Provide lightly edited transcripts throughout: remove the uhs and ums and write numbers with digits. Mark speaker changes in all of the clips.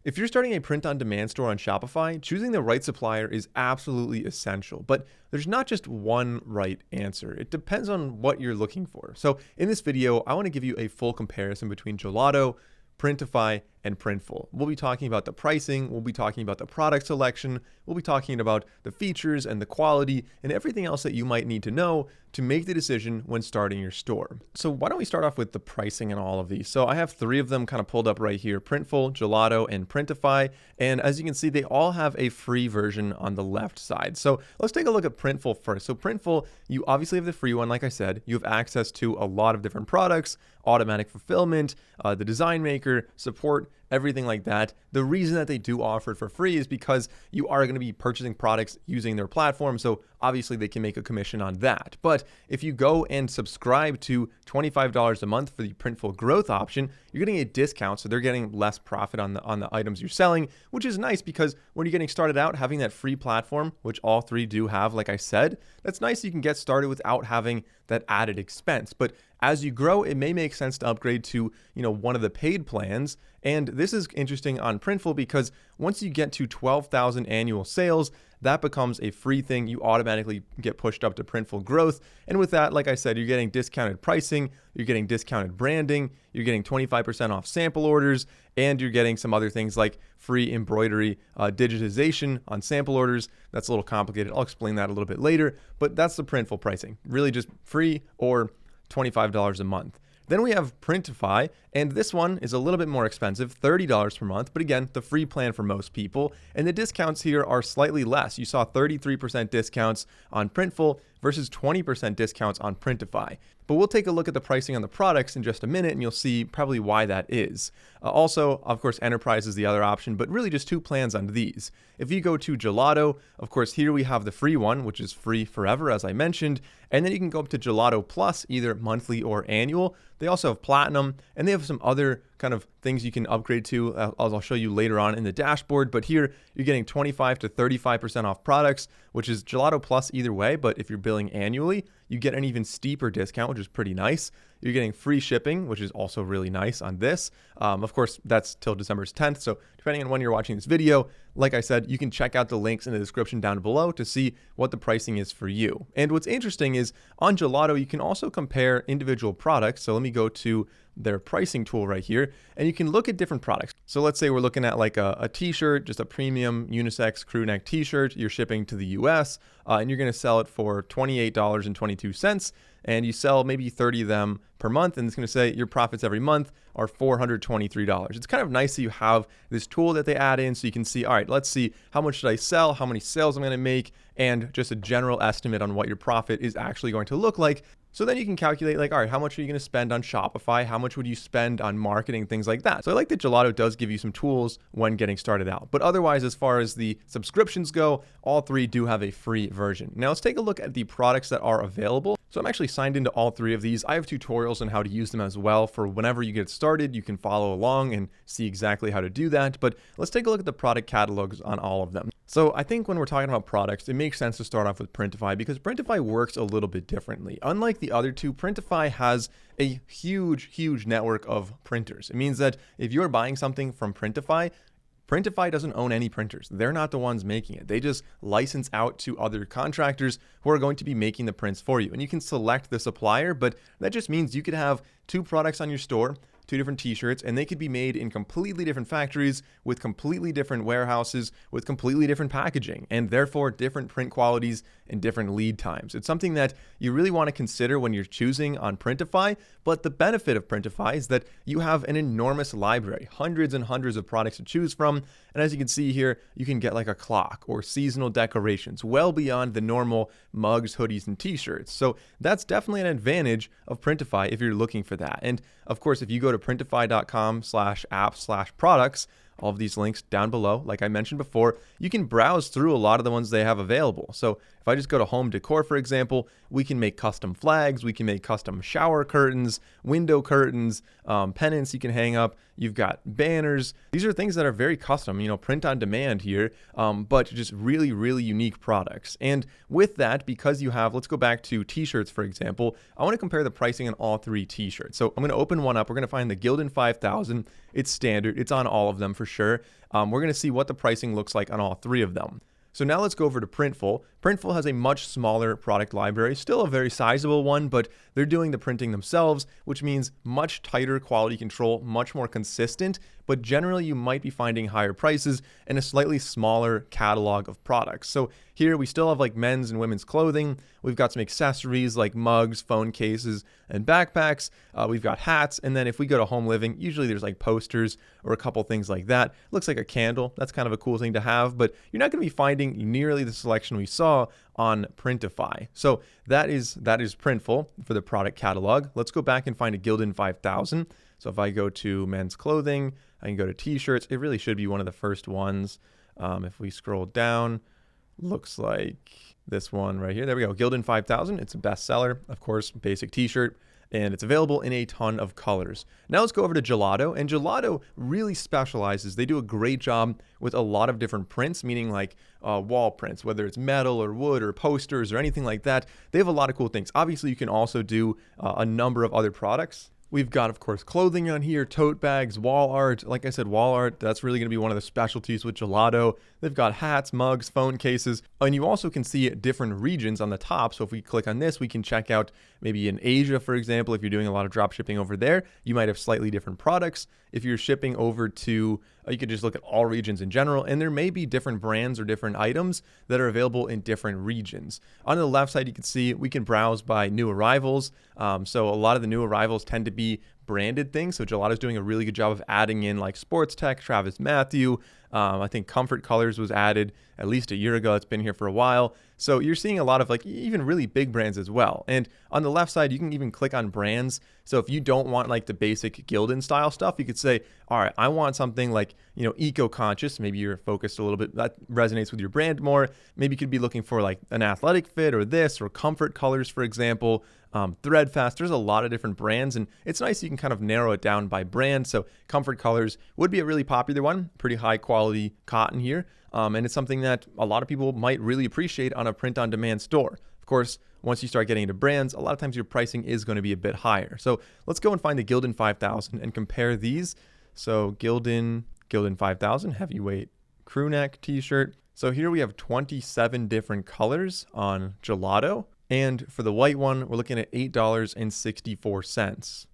Speaker 1: If you're starting a print-on-demand store on Shopify, choosing the right supplier is absolutely essential, but there's not just one right answer. It depends on what you're looking for. So in this video, I want to give you a full comparison between Gelato, Printify, and Printful. We'll be talking about the pricing, we'll be talking about the product selection, we'll be talking about the features and the quality and everything else that you might need to know to make the decision when starting your store. So why don't we start off with the pricing and all of these. So I have three of them kind of pulled up right here: Printful, Gelato, and Printify. And as you can see, they all have a free version on the left side. So let's take a look at Printful first. So Printful, you obviously have the free one. Like I said, you have access to a lot of different products, automatic fulfillment, the design maker, support, everything like that. The reason that they do offer it for free is because you are going to be purchasing products using their platform. So obviously they can make a commission on that. But if you go and subscribe to $25 a month for the Printful growth option, you're getting a discount. So they're getting less profit on the items you're selling, which is nice because when you're getting started out, having that free platform, which all three do have, like I said, that's nice. You can get started without having that added expense. But as you grow, it may make sense to upgrade to, one of the paid plans. And this is interesting on Printful because once you get to 12,000 annual sales, that becomes a free thing. You automatically get pushed up to Printful growth. And with that, like I said, you're getting discounted pricing, you're getting discounted branding, you're getting 25% off sample orders, and you're getting some other things like free embroidery digitization on sample orders. That's a little complicated. I'll explain that a little bit later, but that's the Printful pricing. Really just free or $25 a month. Then we have Printify, and this one is a little bit more expensive, $30 per month, but again, the free plan for most people. And the discounts here are slightly less. You saw 33% discounts on Printful versus 20% discounts on Printify. But we'll take a look at the pricing on the products in just a minute, and you'll see probably why that is. Also, of course, Enterprise is the other option, but really just two plans on these. If you go to Gelato, of course, here we have the free one, which is free forever, as I mentioned. And then you can go up to Gelato Plus, either monthly or annual. They also have Platinum, and they have some other kind of things you can upgrade to. I'll show you later on in the dashboard, but here you're getting 25 to 35% off products, which is Gelato Plus either way. But if you're billing annually, you get an even steeper discount, which is pretty nice. You're getting free shipping, which is also really nice on this. Of course, that's till December 10th. So depending on when you're watching this video, like I said, you can check out the links in the description down below to see what the pricing is for you. And what's interesting is on Gelato, you can also compare individual products. So let me go to their pricing tool right here, and you can look at different products. So let's say we're looking at like a t-shirt, just a premium unisex crew neck t-shirt. You're shipping to the US, and you're going to sell it for $28.22. And you sell maybe 30 of them per month, and it's going to say your profits every month are $423. It's kind of nice that you have this tool that they add in so you can see, all right, let's see how much should I sell, how many sales I'm going to make, and just a general estimate on what your profit is actually going to look like. So then you can calculate like, all right, how much are you going to spend on Shopify? How much would you spend on marketing, things like that? So I like that Gelato does give you some tools when getting started out. But otherwise, as far as the subscriptions go, all three do have a free version. Now let's take a look at the products that are available. So I'm actually signed into all three of these. I have tutorials on how to use them as well for whenever you get started. You can follow along and see exactly how to do that. But let's take a look at the product catalogs on all of them. So I think when we're talking about products, it makes sense to start off with Printify because Printify works a little bit differently. Unlike the other two, Printify has a huge network of printers. It means that if you're buying something from Printify, Printify doesn't own any printers. They're not the ones making it. They just license out to other contractors who are going to be making the prints for you. And you can select the supplier, but that just means you could have two products on your store, two different t-shirts, and they could be made in completely different factories with completely different warehouses with completely different packaging and therefore different print qualities and different lead times. It's something that you really want to consider when you're choosing on Printify, but the benefit of Printify is that you have an enormous library, hundreds and hundreds of products to choose from. And as you can see here, you can get like a clock or seasonal decorations well beyond the normal mugs, hoodies, and t-shirts. So that's definitely an advantage of Printify if you're looking for that. And of course, if you go to printify.com/app/products, all of these links down below, like I mentioned before, you can browse through a lot of the ones they have available. So if I just go to home decor, for example, we can make custom flags, we can make custom shower curtains, window curtains, pennants you can hang up, you've got banners. These are things that are very custom, print on demand here, but just really, really unique products. And with that, because you have, let's go back to t-shirts, for example, I want to compare the pricing on all 3 t-shirts. So I'm going to open one up. We're going to find the Gildan 5000. It's standard. It's on all of them for sure. We're going to see what the pricing looks like on all 3 of them. So now let's go over to Printful. Printful has a much smaller product library, still a very sizable one, but they're doing the printing themselves, which means much tighter quality control, much more consistent, but generally you might be finding higher prices and a slightly smaller catalog of products. So here we still have like men's and women's clothing. We've got some accessories like mugs, phone cases, and backpacks. We've got hats. And then if we go to home living, usually there's like posters or a couple things like that. Looks like a candle. That's kind of a cool thing to have, but you're not going to be finding nearly the selection we saw on Printify. So that is Printful for the product catalog. Let's go back and find a Gildan 5000. So if I go to men's clothing, I can go to t-shirts. It really should be one of the first ones. If we scroll down, looks like this one right here. There we go. Gildan 5000. It's a bestseller, of course, basic t-shirt, and it's available in a ton of colors. Now let's go over to Gelato, and Gelato really specializes. They do a great job with a lot of different prints, meaning like wall prints, whether it's metal or wood or posters or anything like that. They have a lot of cool things. Obviously, you can also do a number of other products. We've got, of course, clothing on here, tote bags, wall art. Like I said, wall art, that's really going to be one of the specialties with Gelato. They've got hats, mugs, phone cases, and you also can see different regions on the top. So if we click on this, we can check out maybe in Asia, for example. If you're doing a lot of drop shipping over there, you might have slightly different products. If you're shipping over to, you could just look at all regions in general, and there may be different brands or different items that are available in different regions. On the left side, you can see we can browse by new arrivals. So a lot of the new arrivals tend to be branded things. So Gelato's doing a really good job of adding in like sports tech, Travis Matthew. I think Comfort Colors was added at least a year ago. It's been here for a while. So you're seeing a lot of like even really big brands as well. And on the left side, you can even click on brands. So if you don't want like the basic Gildan style stuff, you could say, all right, I want something like, eco-conscious. Maybe you're focused a little bit, that resonates with your brand more. Maybe you could be looking for like an athletic fit or this, or Comfort Colors, for example. Threadfast, there's a lot of different brands, and it's nice you can kind of narrow it down by brand. So Comfort Colors would be a really popular one, pretty high quality cotton here. And it's something that a lot of people might really appreciate on a print-on-demand store. Of course, once you start getting into brands, a lot of times your pricing is going to be a bit higher. So let's go and find the Gildan 5000 and compare these. So Gildan 5000, heavyweight crew neck t-shirt. So here we have 27 different colors on Gelato. And for the white one, we're looking at $8.64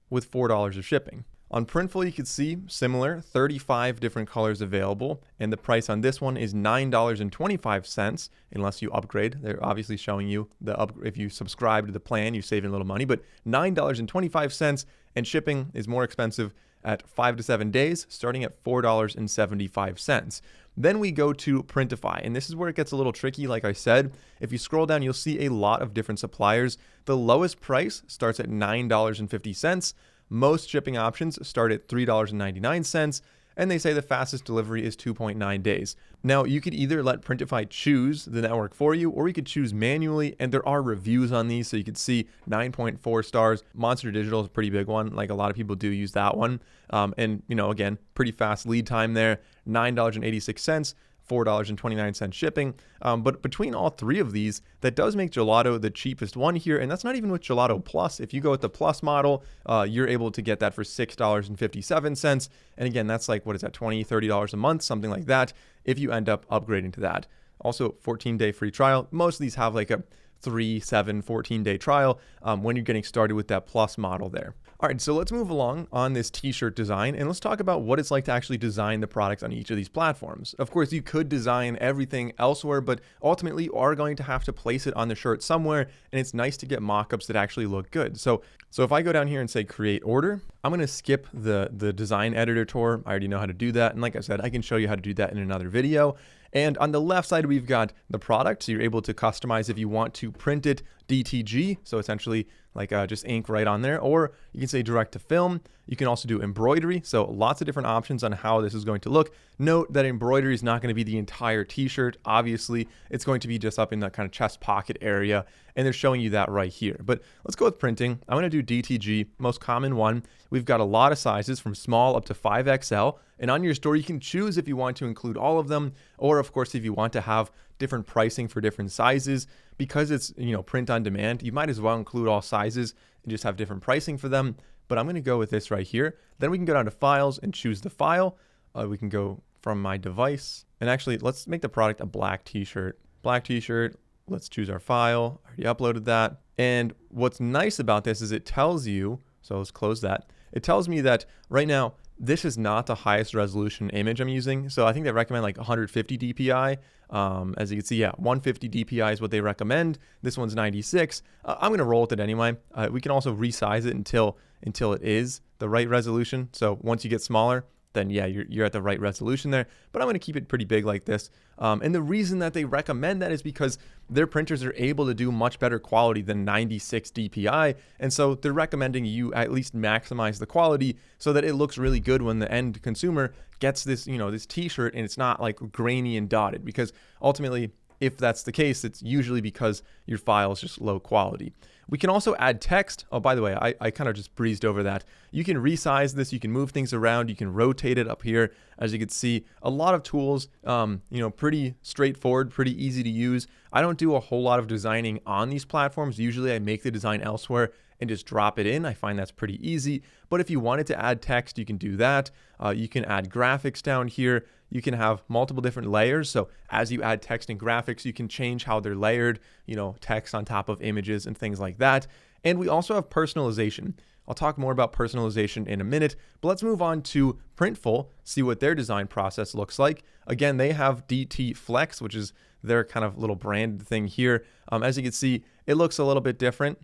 Speaker 1: with $4 of shipping. On Printful, you can see similar, 35 different colors available, and the price on this one is $9.25 unless you upgrade. They're obviously showing you if you subscribe to the plan, you save a little money, but $9.25, and shipping is more expensive at 5 to 7 days, starting at $4.75. Then we go to Printify, and this is where it gets a little tricky. Like I said, if you scroll down, you'll see a lot of different suppliers. The lowest price starts at $9.50. Most shipping options start at $3.99, and they say the fastest delivery is 2.9 days. Now, you could either let Printify choose the network for you, or you could choose manually, and there are reviews on these, so you could see 9.4 stars. Monster Digital is a pretty big one. Like a lot of people do use that one. And, again, pretty fast lead time there, $9.86. $4.29 shipping. But between all 3 of these, that does make Gelato the cheapest one here. And that's not even with Gelato Plus. If you go with the Plus model, you're able to get that for $6.57. And again, that's like, what is that, $20, $30 a month, something like that, if you end up upgrading to that. Also, 14-day free trial. Most of these have like a 3, 7, 14-day trial when you're getting started with that Plus model there. All right, so let's move along on this t-shirt design, and let's talk about what it's like to actually design the products on each of these platforms. Of course, you could design everything elsewhere, but ultimately you are going to have to place it on the shirt somewhere, and it's nice to get mock-ups that actually look good. So if I go down here and say create order, I'm going to skip the design editor tour. I already know how to do that, and like I said, I can show you how to do that in another video. And on the left side, we've got the product. So you're able to customize if you want to print it DTG. So essentially like just ink right on there, or you can say direct to film. You can also do embroidery. So lots of different options on how this is going to look. Note that embroidery is not going to be the entire t-shirt. Obviously, it's going to be just up in the kind of chest pocket area, and they're showing you that right here. But let's go with printing. I'm going to do DTG, most common one. We've got a lot of sizes from small up to 5XL. And on your store, you can choose if you want to include all of them, or of course, if you want to have different pricing for different sizes. Because it's, print on demand, you might as well include all sizes and just have different pricing for them. But I'm going to go with this right here. Then we can go down to files and choose the file. We can go from my device. And actually, let's make the product a black t-shirt. Black t-shirt. Let's choose our file. I already uploaded that. And what's nice about this is it tells you, so let's close that. It tells me that right now, this is not the highest resolution image I'm using. So I think they recommend like 150 DPI. As you can see, 150 DPI is what they recommend. This one's 96. I'm going to roll with it anyway. We can also resize it until it is the right resolution. So once you get smaller, then you're at the right resolution there. But I'm going to keep it pretty big like this. And the reason that they recommend that is because their printers are able to do much better quality than 96 DPI. And so they're recommending you at least maximize the quality so that it looks really good when the end consumer gets this, this t-shirt and it's not like grainy and dotted, because ultimately, if that's the case, it's usually because your file is just low quality. We can also add text. Oh, by the way, I kind of just breezed over that. You can resize this. You can move things around. You can rotate it up here. As you can see, a lot of tools, pretty straightforward, pretty easy to use. I don't do a whole lot of designing on these platforms. Usually I make the design elsewhere and just drop it in. I find that's pretty easy. But if you wanted to add text, you can do that. You can add graphics down here. You can have multiple different layers. So as you add text and graphics, you can change how they're layered, text on top of images and things like that. And we also have personalization. I'll talk more about personalization in a minute, but let's move on to Printful, see what their design process looks like. Again, they have DT Flex, which is their kind of little brand thing here. As you can see, it looks a little bit different.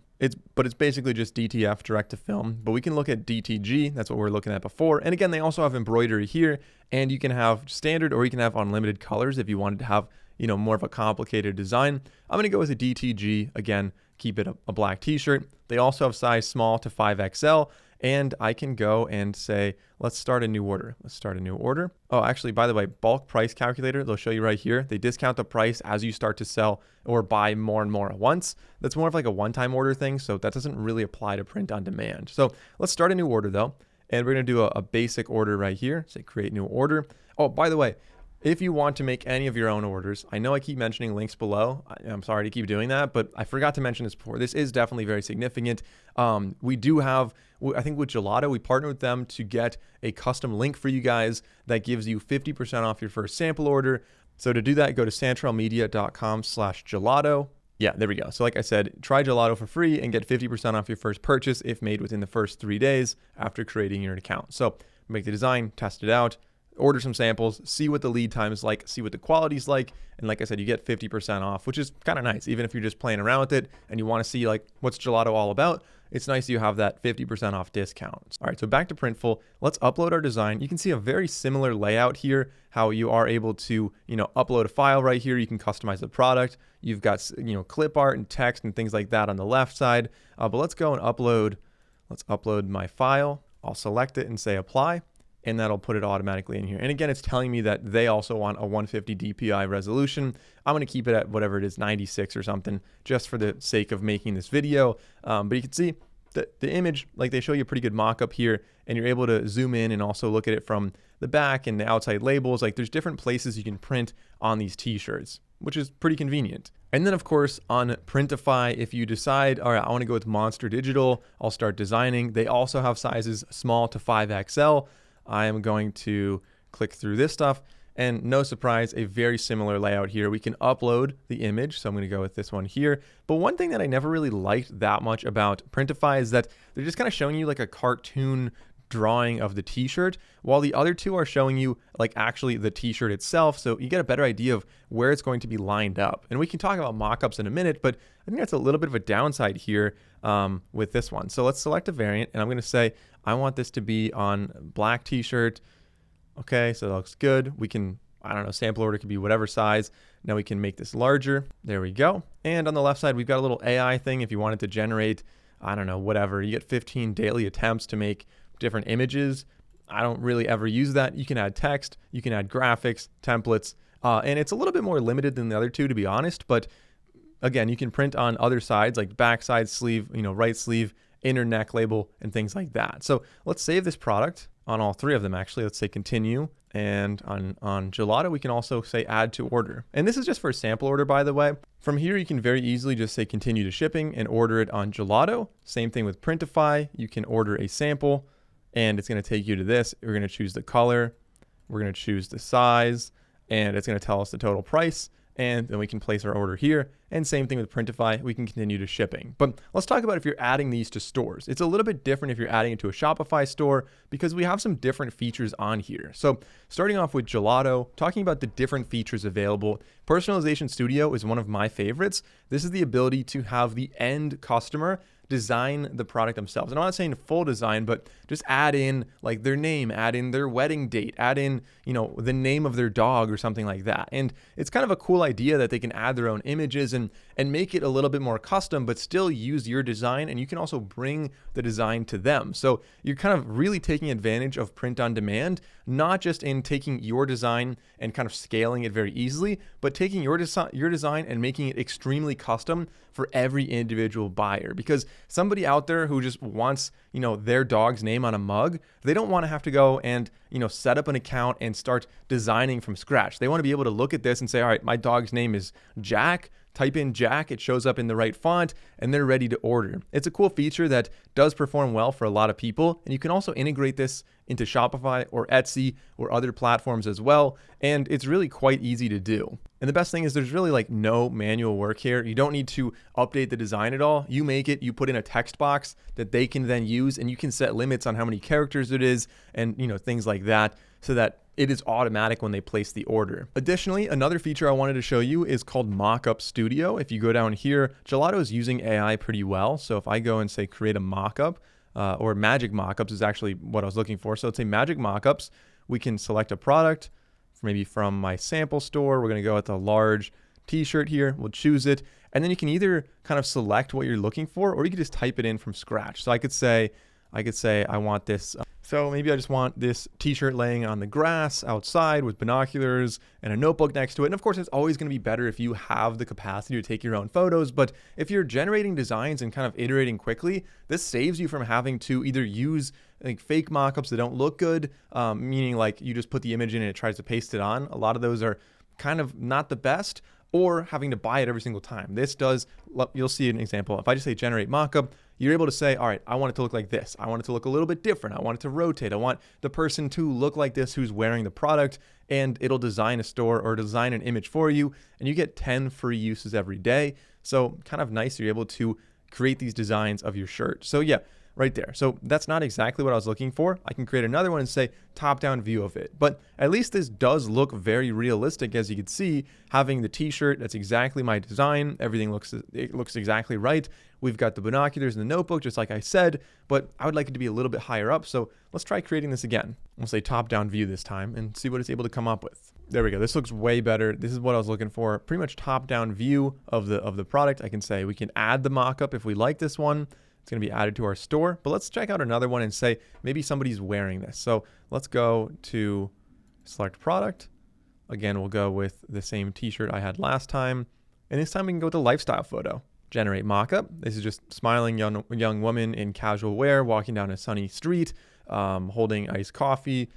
Speaker 1: But it's basically just DTF, direct to film. But we can look at DTG. That's what we were looking at before. And again, they also have embroidery here, and you can have standard or you can have unlimited colors if you wanted to have, more of a complicated design. I'm going to go with a DTG. Again, keep it a black t-shirt. They also have size small to 5XL. And I can go and say, let's start a new order. Let's start a new order. Oh, actually, by the way, bulk price calculator, they'll show you right here. They discount the price as you start to sell or buy more and more at once. That's more of like a one-time order thing. So that doesn't really apply to print on demand. So let's start a new order though. And we're going to do a basic order right here. Say create new order. Oh, by the way, if you want to make any of your own orders, I know I keep mentioning links below. I'm sorry to keep doing that, but I forgot to mention this before. This is definitely very significant. We do have, I think with Gelato, we partner with them to get a custom link for you guys that gives you 50% off your first sample order. So to do that, go to santrelmedia.com/gelato. Yeah, there we go. So like I said, try Gelato for free and get 50% off your first purchase if made within the first 3 days after creating your account. So make the design, test it out, order some samples, see what the lead time is like, see what the quality is like. And like I said, you get 50% off, which is kind of nice. Even if you're just playing around with it and you want to see like what's Gelato all about, it's nice you have that 50% off discount. All right, so back to Printful. Let's upload our design. You can see a very similar layout here, how you are able to, upload a file right here. You can customize the product. You've got, clip art and text and things like that on the left side. But let's go and upload. Let's upload my file. I'll select it and say apply, and that'll put it automatically in here. And again, it's telling me that they also want a 150 DPI resolution. I'm going to keep it at whatever it is, 96 or something, just for the sake of making this video. But you can see the image, like they show you a pretty good mock-up here, and you're able to zoom in and also look at it from the back and the outside labels. Like there's different places you can print on these t-shirts, which is pretty convenient. And then of course on Printify, if you decide, all right, I want to go with Monster Digital, I'll start designing. They also have sizes small to 5XL. I am going to click through this stuff, and no surprise, a very similar layout here. We can upload the image, so I'm going to go with this one here. But one thing that I never really liked that much about Printify is that they're just kind of showing you like a cartoon drawing of the t-shirt, while the other two are showing you like actually the t-shirt itself, so you get a better idea of where it's going to be lined up. And we can talk about mock-ups in a minute, but I think that's a little bit of a downside here with this one. So let's select a variant, and I'm going to say I want this to be on black t-shirt. Okay, so that looks good. We can I don't know, sample order could be whatever size. Now we can make this larger. There we go. And on the left side, we've got a little AI thing. If you wanted to generate, I don't know, whatever, you get 15 daily attempts to make different images. I don't really ever use that. You can add text, you can add graphics, templates, and it's a little bit more limited than the other two, to be honest. But again, you can print on other sides like back side sleeve, right sleeve, inner neck label, and things like that. So let's save this product on all three of them, actually. Let's say continue. And on Gelato, we can also say add to order. And this is just for a sample order, by the way. From here, you can very easily just say continue to shipping and order it on Gelato. Same thing with Printify. You can order a sample and it's going to take you to this. We're going to choose the color. We're going to choose the size, and it's going to tell us the total price. And then we can place our order here. And same thing with Printify, we can continue to shipping. But let's talk about if you're adding these to stores. It's a little bit different if you're adding it to a Shopify store because we have some different features on here. So starting off with Gelato, talking about the different features available, Personalization Studio is one of my favorites. This is the ability to have the end customer design the product themselves. And I'm not saying full design, but just add in like their name, add in their wedding date, add in, the name of their dog or something like that. And it's kind of a cool idea that they can add their own images and make it a little bit more custom, but still use your design. And you can also bring the design to them. So you're kind of really taking advantage of print on demand, not just in taking your design and kind of scaling it very easily, but taking your design and making it extremely custom for every individual buyer. Because somebody out there who just wants, their dog's name on a mug, they don't want to have to go and, set up an account and start designing from scratch. They want to be able to look at this and say, all right, my dog's name is Jack. Type in Jack, it shows up in the right font, and they're ready to order. It's a cool feature that does perform well for a lot of people, and you can also integrate this into Shopify or Etsy or other platforms as well, and it's really quite easy to do. And the best thing is there's really like no manual work here. You don't need to update the design at all. You make it, you put in a text box that they can then use, and you can set limits on how many characters it is and things like that, so that it is automatic when they place the order. Additionally, another feature I wanted to show you is called Mockup Studio. If you go down here, Gelato is using AI pretty well. So if I go and say create a mockup, or Magic Mockups is actually what I was looking for. So let's say Magic Mockups, we can select a product, maybe from my sample store. We're gonna go with a large t-shirt here. We'll choose it. And then you can either kind of select what you're looking for, or you can just type it in from scratch. So I could say I want this. So maybe I just want this t-shirt laying on the grass outside with binoculars and a notebook next to it. And of course, it's always going to be better if you have the capacity to take your own photos. But if you're generating designs and kind of iterating quickly, this saves you from having to either use like fake mockups that don't look good, meaning like you just put the image in and it tries to paste it on. A lot of those are kind of not the best, or having to buy it every single time. This does, you'll see an example. If I just say generate mockup, you're able to say, all right, I want it to look like this. I want it to look a little bit different. I want it to rotate. I want the person to look like this who's wearing the product, and it'll design a store or design an image for you, and you get 10 free uses every day. So kind of nice, you're able to create these designs of your shirt. So yeah, right there. So that's not exactly what I was looking for. I can create another one and say top-down view of it. But at least this does look very realistic, as you can see, having the t-shirt, that's exactly my design. Everything looks exactly right. We've got the binoculars and the notebook, just like I said, but I would like it to be a little bit higher up. So let's try creating this again. We'll say top-down view this time and see what it's able to come up with. There we go. This looks way better. This is what I was looking for. Pretty much top-down view of the product. I can say we can add the mock-up if we like this one. It's going to be added to our store, but let's check out another one and say maybe somebody's wearing this. So let's go to select product. Again, we'll go with the same t-shirt I had last time. And this time we can go with the lifestyle photo. Generate mockup. This is just smiling young woman in casual wear, walking down a sunny street, holding iced coffee,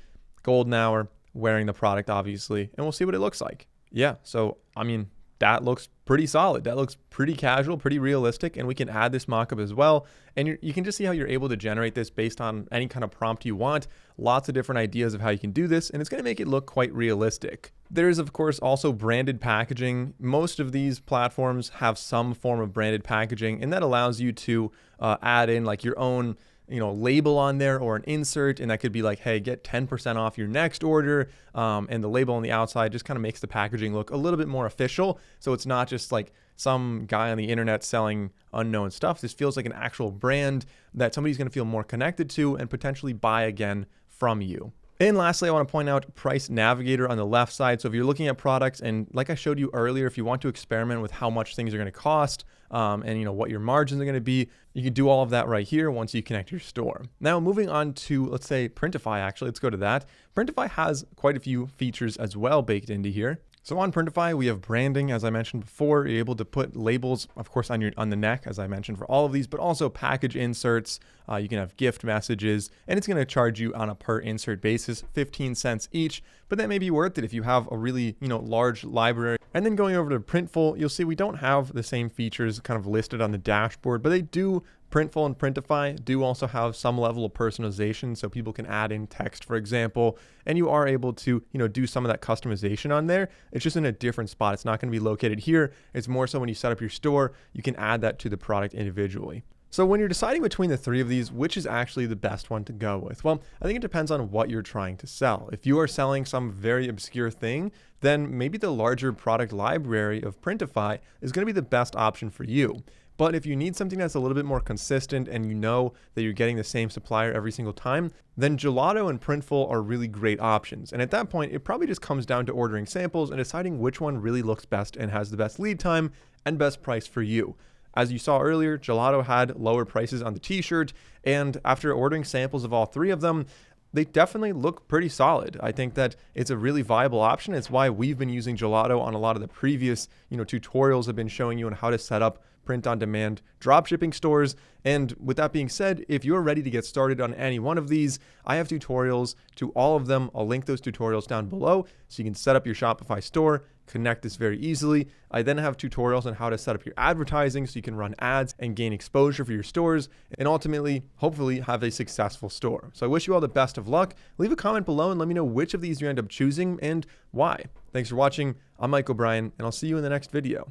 Speaker 1: golden hour, wearing the product, obviously. And we'll see what it looks like. Yeah, so, I mean, that looks pretty solid. That looks pretty casual, pretty realistic, and we can add this mockup as well. And you can just see how you're able to generate this based on any kind of prompt you want. Lots of different ideas of how you can do this, and it's going to make it look quite realistic. There is, of course, also branded packaging. Most of these platforms have some form of branded packaging, and that allows you to add in like your own label on there or an insert, and that could be like, hey, get 10% off your next order, and the label on the outside just kind of makes the packaging look a little bit more official. So it's not just like some guy on the internet selling unknown stuff. This feels like an actual brand that somebody's going to feel more connected to and potentially buy again from you. And lastly, I want to point out Price Navigator on the left side. So if you're looking at products, and like I showed you earlier, if you want to experiment with how much things are going to cost, and what your margins are going to be, you can do all of that right here once you connect your store. Now moving on to, let's say, Printify. Actually, let's go to that. Printify has quite a few features as well baked into here. So on Printify, we have branding, as I mentioned before. You're able to put labels, of course, on the neck, as I mentioned, for all of these, but also package inserts. You can have gift messages, and it's going to charge you on a per insert basis, 15 cents each. But that may be worth it if you have a really, large library. And then going over to Printful, you'll see we don't have the same features kind of listed on the dashboard, but they do. Printful and Printify do also have some level of personalization, so people can add in text, for example, and you are able to, do some of that customization on there. It's just in a different spot. It's not going to be located here. It's more so when you set up your store, you can add that to the product individually. So when you're deciding between the three of these, which is actually the best one to go with? Well, I think it depends on what you're trying to sell. If you are selling some very obscure thing, then maybe the larger product library of Printify is going to be the best option for you. But if you need something that's a little bit more consistent and you know that you're getting the same supplier every single time, then Gelato and Printful are really great options. And at that point, it probably just comes down to ordering samples and deciding which one really looks best and has the best lead time and best price for you. As you saw earlier, Gelato had lower prices on the t-shirt, and after ordering samples of all three of them, they definitely look pretty solid. I think that it's a really viable option. It's why we've been using Gelato on a lot of the previous, tutorials I've been showing you on how to set up print-on-demand dropshipping stores. And with that being said, if you're ready to get started on any one of these, I have tutorials to all of them. I'll link those tutorials down below so you can set up your Shopify store, connect this very easily. I then have tutorials on how to set up your advertising so you can run ads and gain exposure for your stores and ultimately, hopefully, have a successful store. So I wish you all the best of luck. Leave a comment below and let me know which of these you end up choosing and why. Thanks for watching. I'm Mike O'Brien, and I'll see you in the next video.